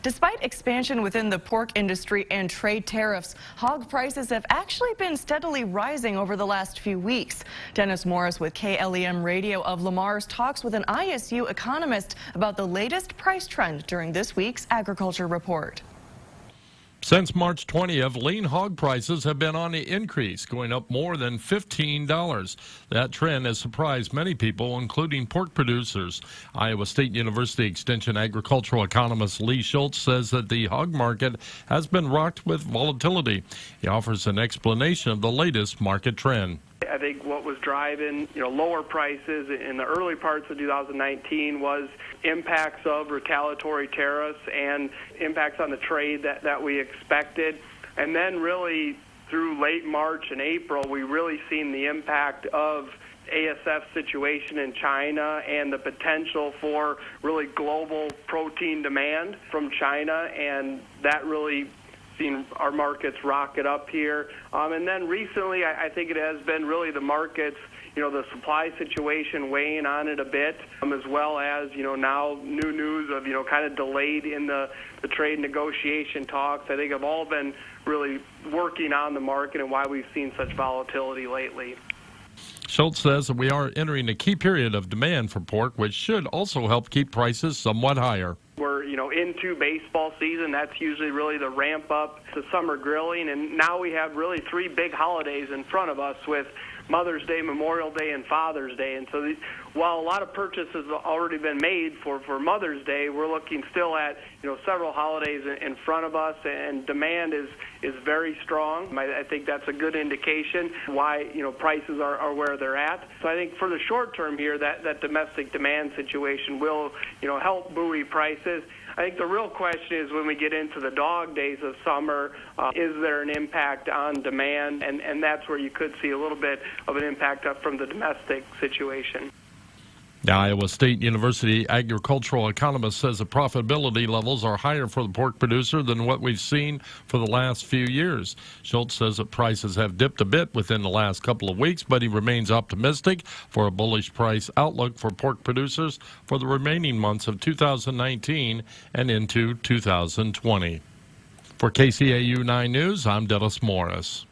Despite expansion within the pork industry and trade tariffs, hog prices have actually been steadily rising over the last few weeks. Dennis Morris with KLEM Radio of Lamar's talks with an ISU economist about the latest price trend during this week's Agriculture Report. Since March 20th, lean hog prices have been on the increase, going up more than $15. That trend has surprised many people, including pork producers. Iowa State University Extension agricultural economist Lee Schultz says that the hog market has been rocked with volatility. He offers an explanation of the latest market trend. I think what was driving, lower prices in the early parts of 2019 was impacts of retaliatory tariffs and impacts on the trade that we expected. And then really through late March and April, we really seen the impact of ASF situation in China and the potential for really global protein demand from China, and that really seen our markets rocket up here. And then recently, I think it has been really the markets, the supply situation weighing on it a bit, as well as, now new news of, kind of delayed in the trade negotiation talks, I think have all been really working on the market and why we've seen such volatility lately. Schultz says that we are entering a key period of demand for pork, which should also help keep prices somewhat higher. We're, into baseball season. That's usually really the ramp up to summer grilling. And now we have really three big holidays in front of us with Mother's Day, Memorial Day, and Father's Day. And so while a lot of purchases have already been made for Mother's Day, we're looking still at, several holidays in front of us, and demand is very strong. I think that's a good indication why, prices are where they're at. So I think for the short term here, that domestic demand situation will, help buoy prices. I think the real question is when we get into the dog days of summer, is there an impact on demand? And that's where you could see a little bit of an impact up from the domestic situation. The Iowa State University agricultural economist says the profitability levels are higher for the pork producer than what we've seen for the last few years. Schultz says that prices have dipped a bit within the last couple of weeks, but he remains optimistic for a bullish price outlook for pork producers for the remaining months of 2019 and into 2020. For KCAU 9 News, I'm Dennis Morris.